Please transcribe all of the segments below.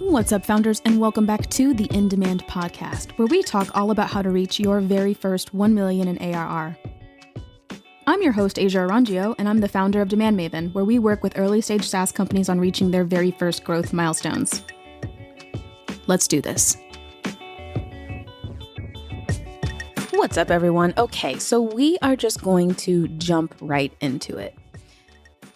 What's up, founders, and welcome back to the In Demand podcast, where we talk all about how to reach your very first 1 million in ARR. I'm your host, Orangio, and I'm the founder of DemandMaven, where we work with early-stage SaaS companies on reaching their very first growth milestones. Let's do this. What's up, everyone? Okay, so we are just going to jump right into it.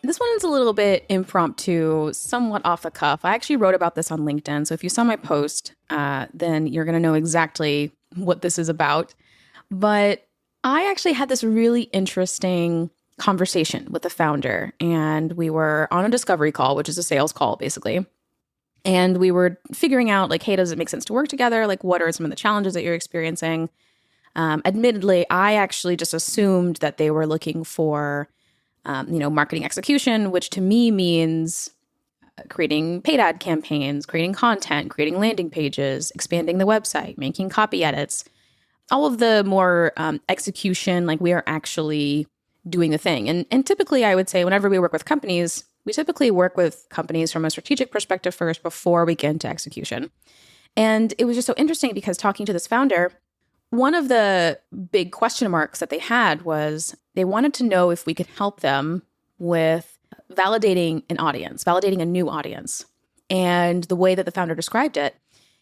This one is a little bit impromptu, somewhat off the cuff. I actually wrote about this on LinkedIn, so if you saw my post, then you're going to know exactly what this is about. But I actually had this really interesting conversation with the founder, and we were on a discovery call, which is a sales call, basically. And we were figuring out, like, hey, does it make sense to work together? Like, what are some of the challenges that you're experiencing? Admittedly, I actually just assumed that they were looking for marketing execution, which to me means creating paid ad campaigns, creating content, creating landing pages, expanding the website, making copy edits, all of the more execution, like we are actually doing the thing. And typically, I would say whenever we work with companies, we typically work with companies from a strategic perspective first before we get into execution. And it was just so interesting because talking to this founder, one of the big question marks that they had was they wanted to know if we could help them with validating an audience, validating a new audience. And the way that the founder described it,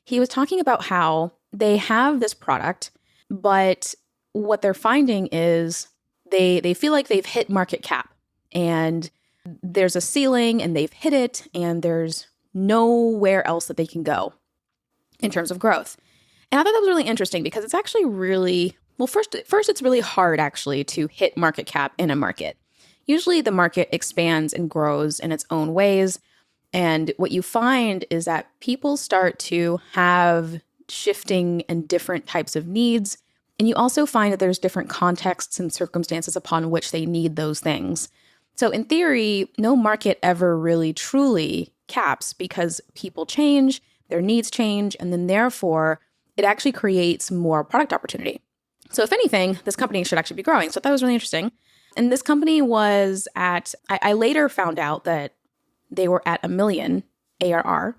he was talking about how they have this product, but what they're finding is they feel like they've hit market cap and there's a ceiling and they've hit it and there's nowhere else that they can go in terms of growth. And I thought that was really interesting because it's actually really, well, first it's really hard actually to hit market cap in a market. Usually the market expands and grows in its own ways. And what you find is that people start to have shifting and different types of needs. And you also find that there's different contexts and circumstances upon which they need those things. So in theory, no market ever really truly caps because people change, their needs change, and then therefore it actually creates more product opportunity. So if anything, this company should actually be growing. So that was really interesting. And this company was at, I later found out that they were at 1 million ARR,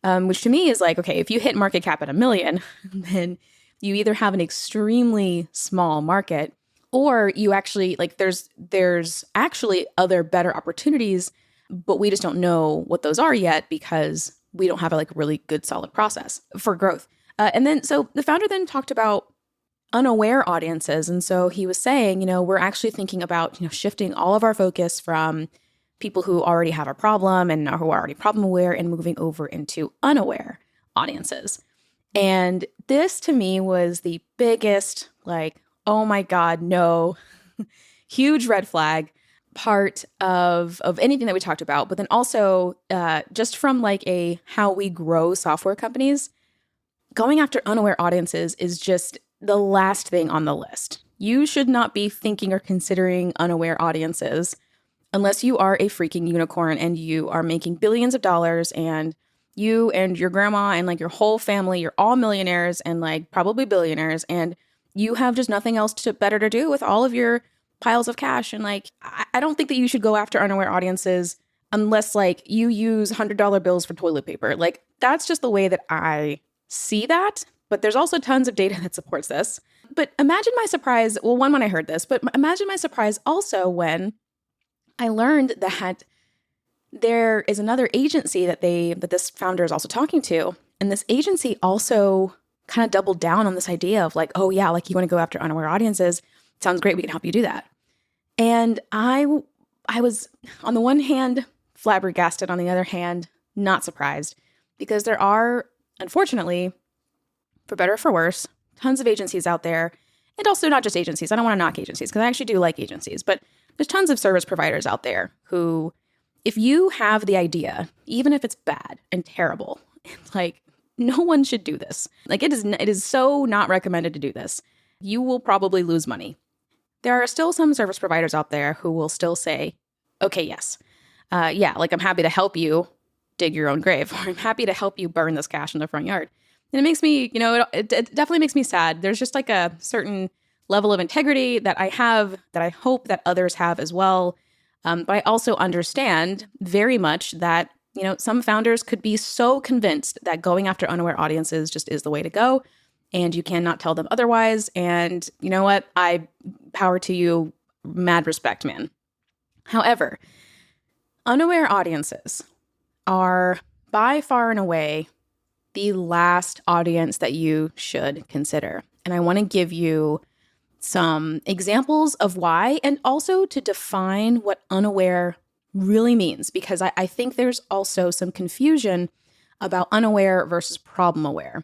which to me is like, okay, if you hit market cap at 1 million, then you either have an extremely small market or you actually, like there's actually other better opportunities, but we just don't know what those are yet because we don't have a really good solid process for growth. And then, so the founder then talked about unaware audiences. And so he was saying, we're actually thinking about, shifting all of our focus from people who already have a problem and who are already problem aware and moving over into unaware audiences. And this to me was the biggest, oh my God, no, huge red flag part of anything that we talked about. But then also just from a how we grow software companies, going after unaware audiences is just the last thing on the list. You should not be thinking or considering unaware audiences unless you are a freaking unicorn and you are making billions of dollars and you and your grandma and your whole family, you're all millionaires and probably billionaires and you have just nothing else better to do with all of your piles of cash. And I don't think that you should go after unaware audiences unless you use $100 bills for toilet paper. That's just the way that I see that, but there's also tons of data that supports this. But imagine my surprise, well, one, when I heard this, but imagine my surprise also when I learned that there is another agency that this founder is also talking to. And this agency also kind of doubled down on this idea of oh yeah, you want to go after unaware audiences. Sounds great. We can help you do that. And I was on the one hand flabbergasted, on the other hand, not surprised because there are, unfortunately, for better or for worse, tons of agencies out there, and also not just agencies. I don't want to knock agencies because I actually do like agencies, but there's tons of service providers out there who, if you have the idea, even if it's bad and terrible, no one should do this. It is so not recommended to do this. You will probably lose money. There are still some service providers out there who will still say, okay, yes, I'm happy to help you dig your own grave, or I'm happy to help you burn this cash in the front yard. And it makes me, it definitely makes me sad. There's just a certain level of integrity that I have that I hope that others have as well. But I also understand very much that, some founders could be so convinced that going after unaware audiences just is the way to go, and you cannot tell them otherwise. And you know what? I power to you, mad respect, man. However, unaware audiences are by far and away the last audience that you should consider. And I want to give you some examples of why, and also to define what unaware really means, because I think there's also some confusion about unaware versus problem aware.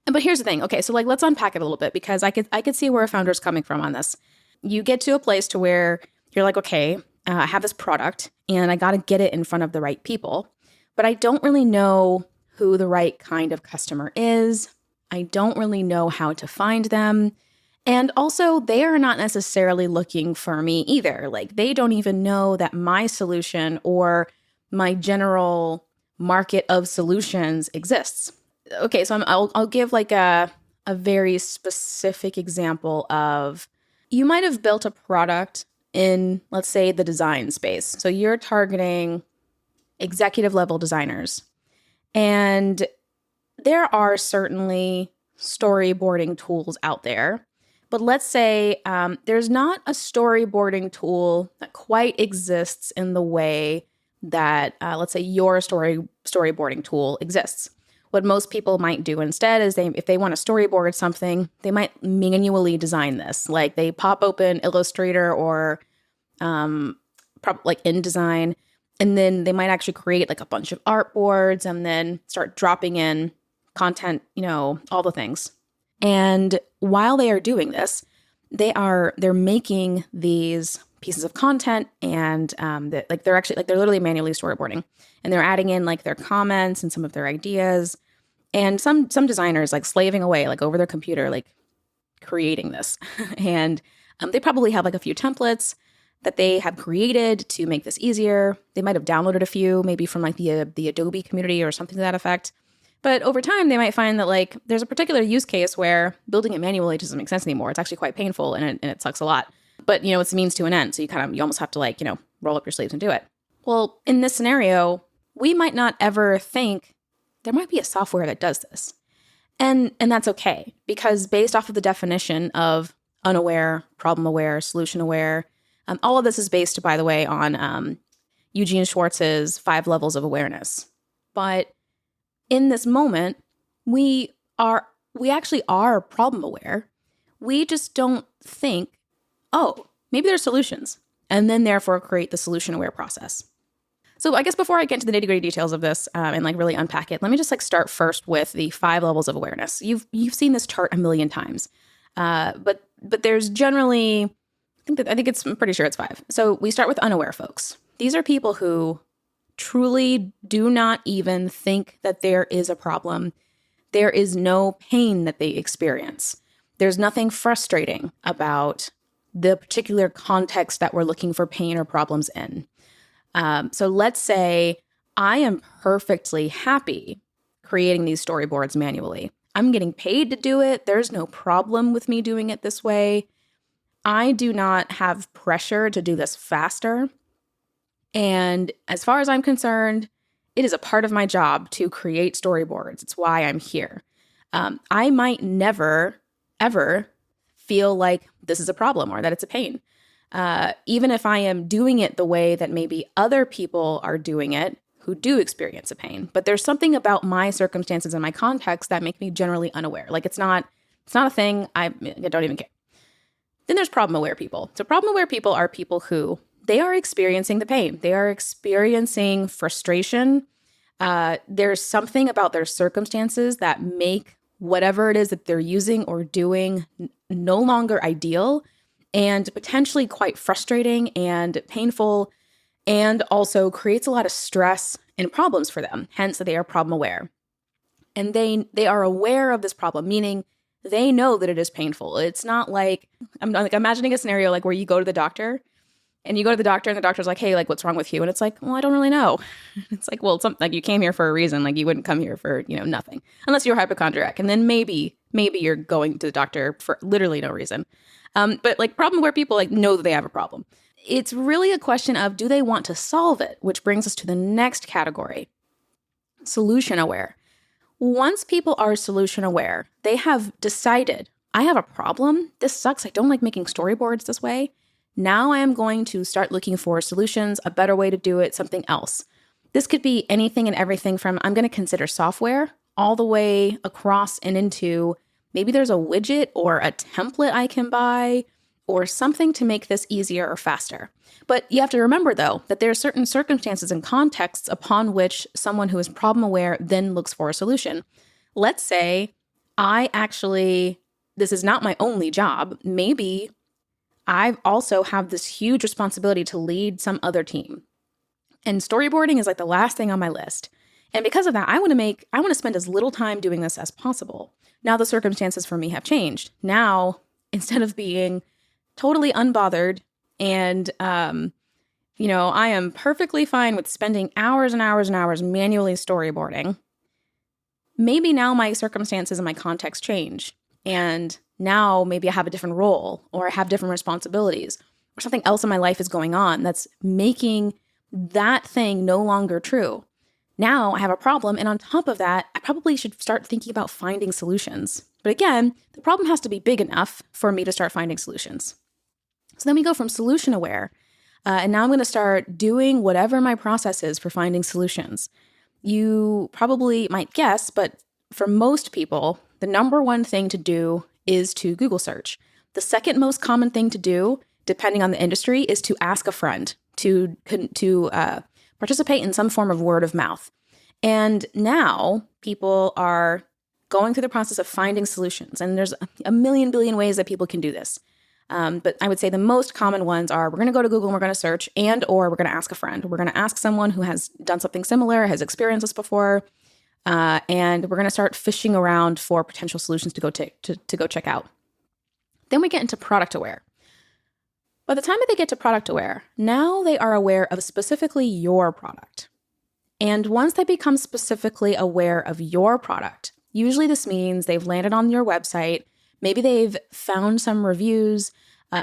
But here's the thing. Okay, so let's unpack it a little bit, because I could see where a founder's coming from on this. You get to a place to where you're like, okay, I have this product and I got to get it in front of the right people, but I don't really know who the right kind of customer is. I don't really know how to find them. And also, they are not necessarily looking for me either. They don't even know that my solution or my general market of solutions exists. Okay, so I'll give a very specific example of, you might have built a product in, let's say, the design space. So you're targeting executive level designers. And there are certainly storyboarding tools out there. But let's say there's not a storyboarding tool that quite exists in the way that, let's say, your storyboarding tool exists. What most people might do instead is if they want to storyboard something, they might manually design this. They pop open Illustrator or InDesign, and then they might actually create a bunch of artboards and then start dropping in content, all the things. And while they are doing this, they're making these pieces of content, and they're literally manually storyboarding, and they're adding in their comments and some of their ideas. And some designers slaving away over their computer creating this. And they probably have a few templates that they have created to make this easier. They might have downloaded a few, maybe from the Adobe community or something to that effect. But over time, they might find that there's a particular use case where building it manually doesn't make sense anymore. It's actually quite painful, and it sucks a lot. But it's a means to an end, so you almost have to roll up your sleeves and do it. Well, in this scenario, we might not ever think there might be a software that does this, and that's okay, because based off of the definition of unaware, problem aware, solution aware, all of this is based, by the way, on Eugene Schwartz's 5 levels of awareness. But in this moment, we actually are problem aware. We just don't think, oh, maybe there's solutions, and then therefore create the solution aware process. So I guess before I get into the nitty-gritty details of this and really unpack it, let me just start first with the 5 levels of awareness. You've seen this chart a million times, but there's generally, I'm pretty sure it's 5. So we start with unaware folks. These are people who truly do not even think that there is a problem. There is no pain that they experience. There's nothing frustrating about the particular context that we're looking for pain or problems in. So let's say I am perfectly happy creating these storyboards manually. I'm getting paid to do it. There's no problem with me doing it this way. I do not have pressure to do this faster. And as far as I'm concerned, it is a part of my job to create storyboards. It's why I'm here. I might never, ever feel like this is a problem or that it's a pain. Even if I am doing it the way that maybe other people are doing it who do experience a pain. But there's something about my circumstances and my context that make me generally unaware. It's not a thing. I don't even care. Then there's problem-aware people. So problem-aware people are people who they are experiencing the pain. They are experiencing frustration. There's something about their circumstances that make whatever it is that they're using or doing no longer ideal and potentially quite frustrating and painful, and also creates a lot of stress and problems for them. Hence, they are problem-aware. And they are aware of this problem, meaning they know that it is painful. It's not I'm imagining a scenario where you go to the doctor and the doctor's like, hey, what's wrong with you? And it's well, I don't really know. It's well, it's something you came here for a reason. You wouldn't come here for, nothing unless you're hypochondriac. And then maybe you're going to the doctor for literally no reason. But problem-aware people know that they have a problem. It's really a question of, do they want to solve it? Which brings us to the next category. solution aware. Once people are solution aware, they have decided, I have a problem. This sucks. I don't like making storyboards this way. Now I am going to start looking for solutions, a better way to do it, something else. This could be anything and everything from I'm going to consider software all the way across and into maybe there's a widget or a template I can buy or something to make this easier or faster. But you have to remember, though, that there are certain circumstances and contexts upon which someone who is problem aware then looks for a solution. Let's say this is not my only job. Maybe I also have this huge responsibility to lead some other team. And storyboarding is like the last thing on my list. And because of that, I want to spend as little time doing this as possible. Now the circumstances for me have changed. Now, instead of being totally unbothered and, I am perfectly fine with spending hours and hours and hours manually storyboarding. Maybe now my circumstances and my context change. And now maybe I have a different role or I have different responsibilities or something else in my life is going on that's making that thing no longer true. Now I have a problem. And on top of that, I probably should start thinking about finding solutions. But again, the problem has to be big enough for me to start finding solutions. So then we go from solution aware. And now I'm going to start doing whatever my process is for finding solutions. You probably might guess, but for most people, the number one thing to do is to Google search. The second most common thing to do, depending on the industry, is to ask a friend to participate in some form of word of mouth. And now people are going through the process of finding solutions. And there's a million billion ways that people can do this. But I would say the most common ones are we're going to go to Google and we're going to search or we're going to ask a friend. We're going to ask someone who has done something similar, has experienced this before, and we're going to start fishing around for potential solutions to go check out. Then we get into product aware. By the time that they get to product aware, now they are aware of specifically your product. And once they become specifically aware of your product, usually this means they've landed on your website, maybe they've found some reviews,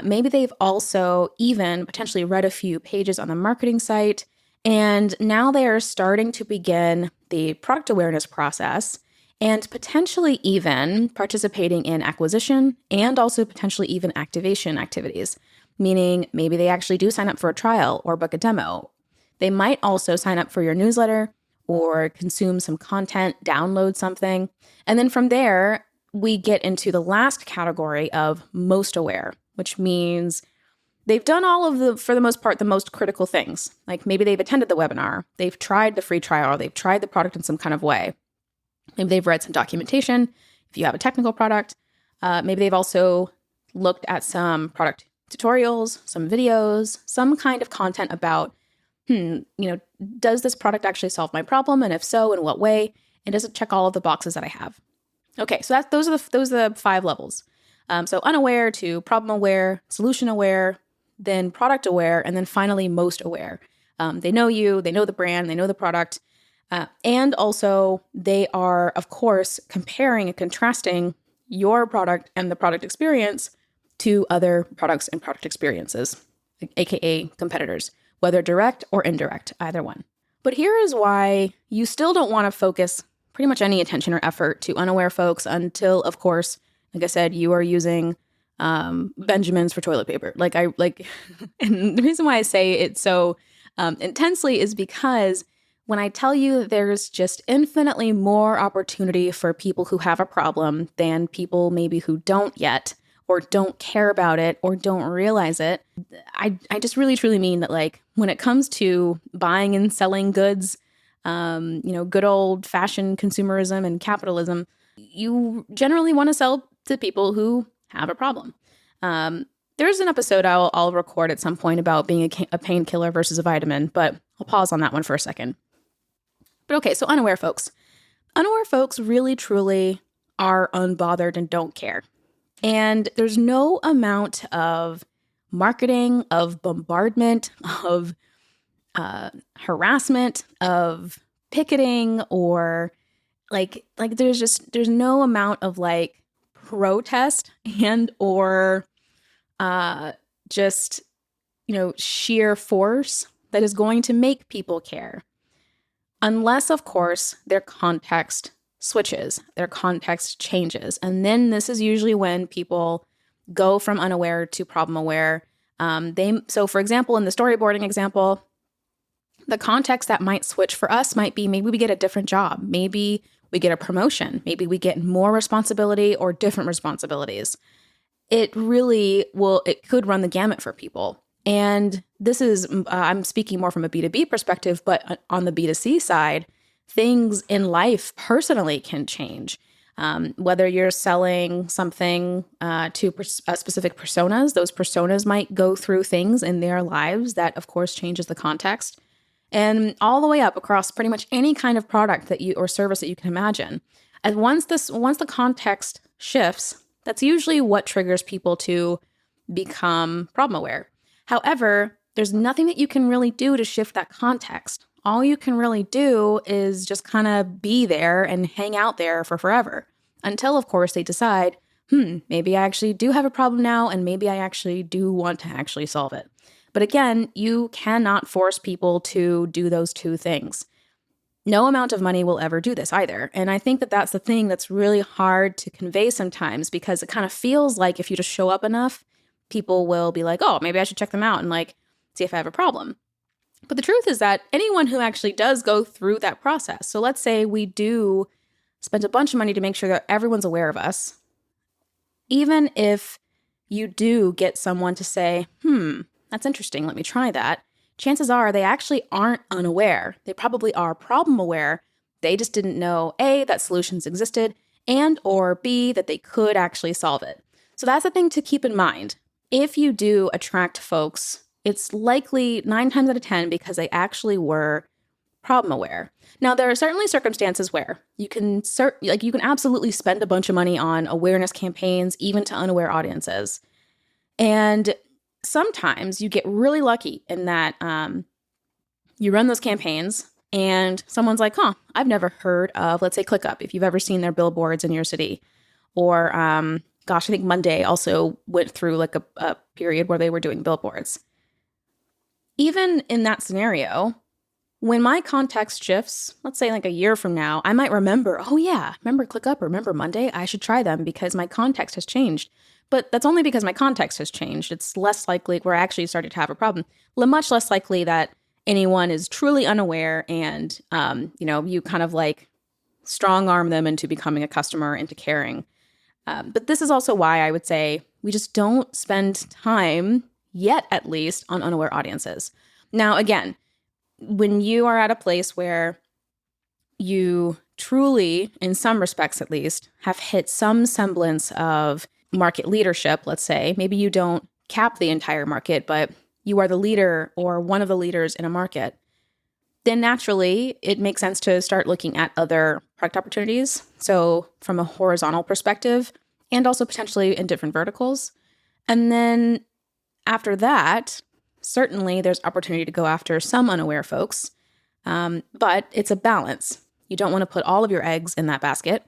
maybe they've also even potentially read a few pages on the marketing site, and now they are starting to begin the product awareness process and potentially even participating in acquisition and also potentially even activation activities. Meaning maybe they actually do sign up for a trial or book a demo. They might also sign up for your newsletter or consume some content, download something. And then from there, we get into the last category of most aware, which means they've done for the most part, the most critical things. Like maybe they've attended the webinar, they've tried the free trial, or they've tried the product in some kind of way. Maybe they've read some documentation. If you have a technical product, maybe they've also looked at some product tutorials, some videos, some kind of content about, does this product actually solve my problem? And if so, in what way? And does it check all of the boxes that I have? Okay, so those are the 5 levels. So unaware to problem aware, solution aware, then product aware, and then finally most aware. They know you, they know the brand, they know the product, and also they are, of course, comparing and contrasting your product and the product experience to other products and product experiences, aka competitors, whether direct or indirect, either one. But here is why you still don't want to focus pretty much any attention or effort to unaware folks until, of course, like I said, you are using Benjamins for toilet paper. And the reason why I say it so intensely is because when I tell you there's just infinitely more opportunity for people who have a problem than people maybe who don't yet, or don't care about it, or don't realize it. I just really, truly mean that, like, when it comes to buying and selling goods, good old-fashioned consumerism and capitalism, you generally want to sell to people who have a problem. There's an episode I'll record at some point about being a painkiller versus a vitamin, but I'll pause on that one for a second. But okay, so unaware folks. Unaware folks really, truly are unbothered and don't care. And there's no amount of marketing, of bombardment, of harassment, of picketing, or there's no amount of protest and or sheer force that is going to make people care. Unless, of course, their context switches, their context changes. And then this is usually when people go from unaware to problem aware. So for example, in the storyboarding example, the context that might switch for us might be maybe we get a different job, maybe we get a promotion, maybe we get more responsibility or different responsibilities. It could run the gamut for people. And this is, I'm speaking more from a B2B perspective, but on the B2C side, things in life personally can change. Whether you're selling something to specific personas, those personas might go through things in their lives that, of course, changes the context. And all the way up across pretty much any kind of product or service that you can imagine. And once the context shifts, that's usually what triggers people to become problem aware. However, there's nothing that you can really do to shift that context. All you can really do is just kind of be there and hang out there for forever until, of course, they decide, maybe I actually do have a problem now, and maybe I actually do want to actually solve it. But again, you cannot force people to do those two things. No amount of money will ever do this either. And I think that that's the thing that's really hard to convey sometimes, because it kind of feels like if you just show up enough, people will be like, oh, maybe I should check them out and see if I have a problem. But the truth is that anyone who actually does go through that process, so let's say we do spend a bunch of money to make sure that everyone's aware of us, even if you do get someone to say, that's interesting, let me try that, chances are they actually aren't unaware. They probably are problem aware. They just didn't know, A, that solutions existed, and or B, that they could actually solve it. So that's the thing to keep in mind. If you do attract folks, it's likely 9 times out of 10 because they actually were problem aware. Now, there are certainly circumstances where you can absolutely spend a bunch of money on awareness campaigns, even to unaware audiences. And sometimes you get really lucky in that you run those campaigns and someone's like, I've never heard of, let's say, ClickUp, if you've ever seen their billboards in your city. Or, I think Monday also went through a period where they were doing billboards. Even in that scenario, when my context shifts, let's say a year from now, I might remember, remember ClickUp or remember Monday? I should try them because my context has changed. But that's only because my context has changed. It's less likely we're actually starting to have a problem. Much less likely that anyone is truly unaware and, you kind of strong arm them into becoming a customer, into caring. But this is also why I would say we just don't spend time, yet at least, on unaware audiences. Now, again, when you are at a place where you truly, in some respects at least, have hit some semblance of market leadership, let's say, maybe you don't cap the entire market, but you are the leader or one of the leaders in a market, then naturally it makes sense to start looking at other product opportunities. So from a horizontal perspective, and also potentially in different verticals. And then after that, certainly there's opportunity to go after some unaware folks, but it's a balance. You don't want to put all of your eggs in that basket,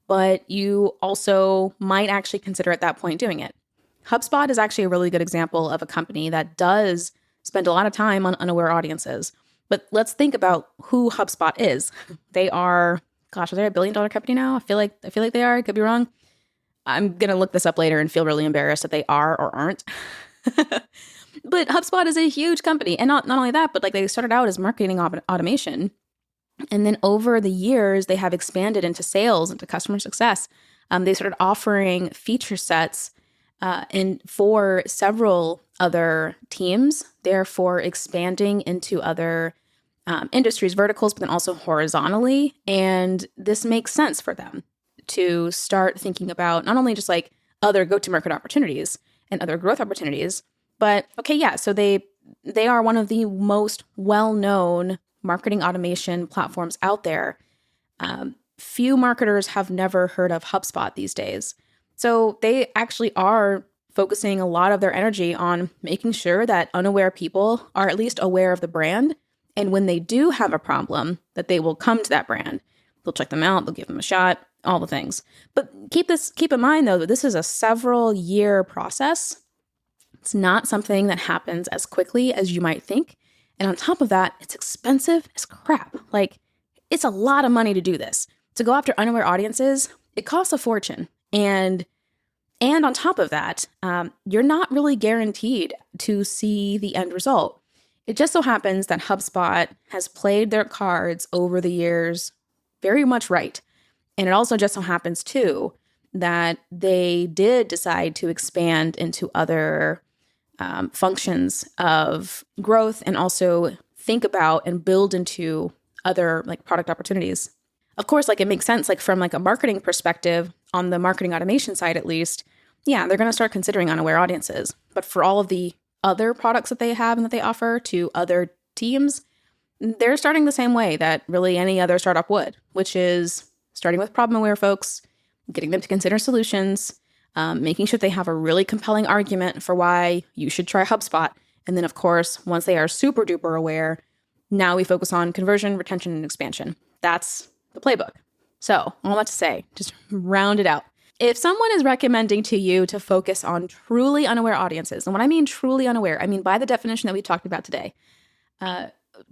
but you also might actually consider at that point doing it. Hubspot is actually a really good example of a company that does spend a lot of time on unaware audiences. But let's think about who Hubspot is. They are, are they a $1 billion company now? I feel like they are. I could be wrong. I'm going to look this up later and feel really embarrassed that they are or aren't. But HubSpot is a huge company. And not only that, but they started out as marketing automation. And then over the years, they have expanded into sales, into customer success. They started offering feature sets for several other teams, therefore expanding into other industries, verticals, but then also horizontally. And this makes sense for them to start thinking about not only just other go-to-market opportunities and other growth opportunities, but so they are one of the most well-known marketing automation platforms out there. Few marketers have never heard of HubSpot these days. So they actually are focusing a lot of their energy on making sure that unaware people are at least aware of the brand. And when they do have a problem, that they will come to that brand. They'll check them out, they'll give them a shot, all the things. But keep in mind, though, that this is a several-year process. It's not something that happens as quickly as you might think. And on top of that, it's expensive as crap. it's a lot of money to do this. To go after unaware audiences, it costs a fortune. And on top of that, you're not really guaranteed to see the end result. It just so happens that HubSpot has played their cards over the years very much right. And it also just so happens, too, that they did decide to expand into other functions of growth and also think about and build into other like product opportunities. Of course, like it makes sense, like from like a marketing perspective, on the marketing automation side at least, yeah, they're going to start considering unaware audiences. But for all of the other products that they have and that they offer to other teams, they're starting the same way that really any other startup would, which is starting with problem-aware folks, getting them to consider solutions, making sure they have a really compelling argument for why you should try HubSpot. And then, of course, once they are super duper aware, now we focus on conversion, retention, and expansion. That's the playbook. So all that to say, just round it out. If someone is recommending to you to focus on truly unaware audiences, and when I mean truly unaware, I mean by the definition that we talked about today,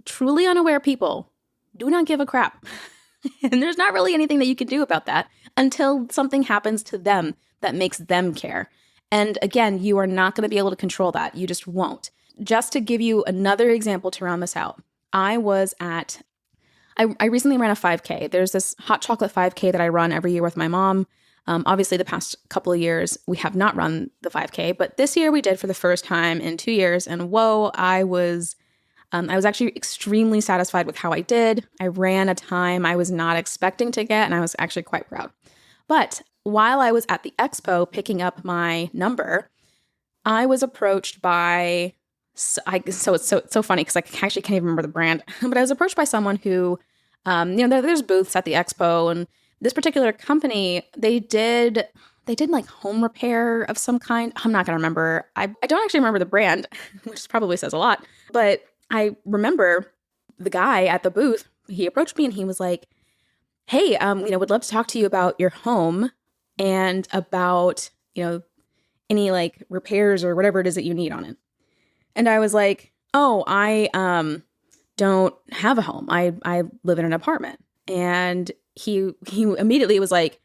truly unaware people do not give a crap. And there's not really anything that you can do about that until something happens to them that makes them care. And again, you are not going to be able to control that. You just won't. Just to give you another example to round this out, I recently ran a 5K. There's this hot chocolate 5K that I run every year with my mom. Obviously, the past couple of years, we have not run the 5K, but this year we did for the first time in 2 years. And whoa, I was actually extremely satisfied with how I did. I ran a time I was not expecting to get, and I was actually quite proud. But while I was at the expo picking up my number, I was approached by, so it's so funny because I actually can't even remember the brand, but I was approached by someone who, there's booths at the expo, and this particular company, they did like home repair of some kind. I'm not going to remember. I don't actually remember the brand, which probably says a lot, but I remember the guy at the booth, he approached me and he was like, hey, would love to talk to you about your home and about, any like repairs or whatever it is that you need on it. And I was like, oh, I don't have a home. I live in an apartment. And he immediately was like,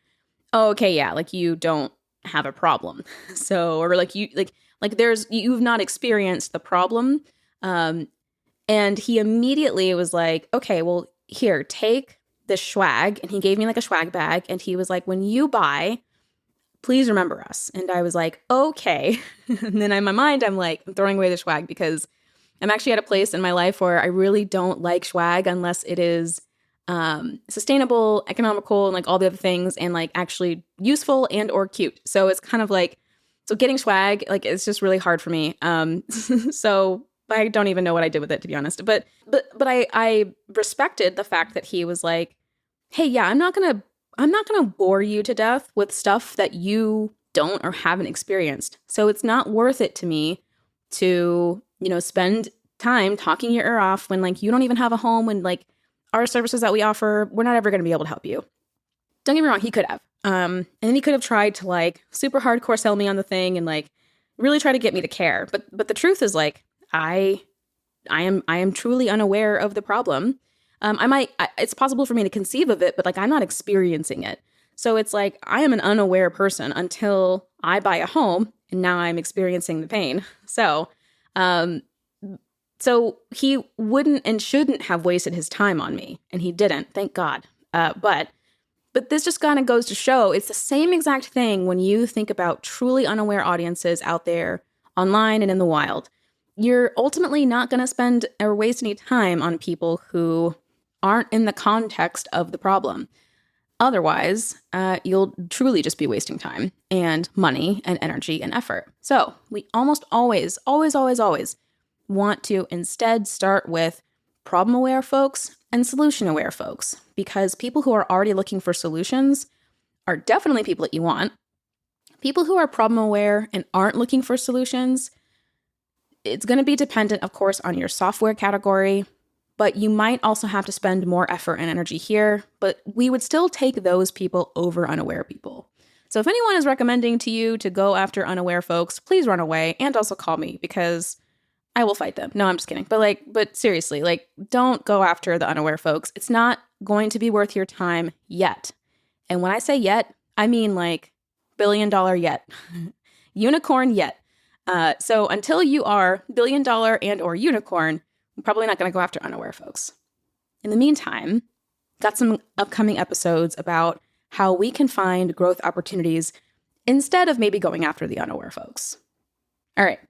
oh, okay, yeah, like you don't have a problem. So, or like you've not experienced the problem. And he immediately was like, okay, well, here, take this swag. And he gave me like a swag bag. And he was like, when you buy, please remember us. And I was like, okay. And then in my mind, I'm throwing away the swag because I'm actually at a place in my life where I really don't like swag unless it is sustainable, economical, and like all the other things, and like actually useful and or cute. So it's kind of like, so getting swag, like it's just really hard for me. So I don't even know what I did with it, to be honest. But I respected the fact that he was like, hey, yeah, I'm not gonna bore you to death with stuff that you don't or haven't experienced. So it's not worth it to me to, spend time talking your ear off when like you don't even have a home, and like our services that we offer, we're not ever going to be able to help you. Don't get me wrong, he could have. And then he could have tried to like super hardcore sell me on the thing and like really try to get me to care. But the truth is like, I am truly unaware of the problem. It's possible for me to conceive of it, but like I'm not experiencing it. So it's like I am an unaware person until I buy a home, and now I'm experiencing the pain. So he wouldn't and shouldn't have wasted his time on me, and he didn't, thank God. But this just kind of goes to show it's the same exact thing when you think about truly unaware audiences out there online and in the wild. You're ultimately not going to spend or waste any time on people who aren't in the context of the problem. Otherwise, you'll truly just be wasting time and money and energy and effort. So we almost always want to instead start with problem-aware folks and solution-aware folks, because people who are already looking for solutions are definitely people that you want. People who are problem-aware and aren't looking for solutions, it's going to be dependent, of course, on your software category, but you might also have to spend more effort and energy here, but we would still take those people over unaware people. So if anyone is recommending to you to go after unaware folks, please run away and also call me, because I will fight them. No, I'm just kidding. But seriously, don't go after the unaware folks. It's not going to be worth your time yet. And when I say yet, I mean billion-dollar yet, unicorn yet. So until you are billion-dollar and or unicorn, I'm probably not going to go after unaware folks. In the meantime, got some upcoming episodes about how we can find growth opportunities instead of maybe going after the unaware folks. All right.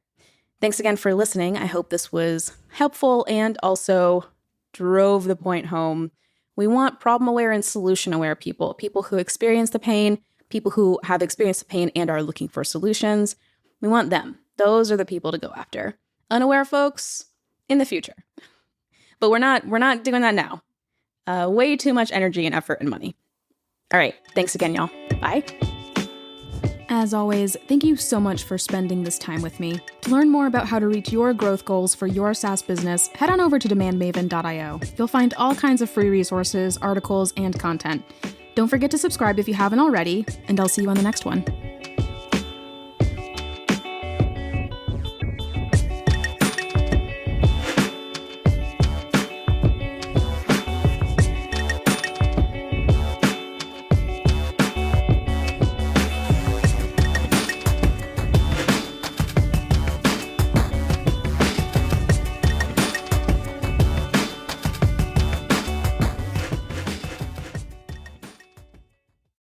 Thanks again for listening. I hope this was helpful and also drove the point home. We want problem-aware and solution-aware people who experience the pain, people who have experienced the pain and are looking for solutions. We want them. Those are the people to go after. Unaware folks, in the future. But we're not doing that now. Way too much energy and effort and money. All right. Thanks again, y'all. Bye. As always, thank you so much for spending this time with me. To learn more about how to reach your growth goals for your SaaS business, head on over to DemandMaven.io. You'll find all kinds of free resources, articles, and content. Don't forget to subscribe if you haven't already, and I'll see you on the next one.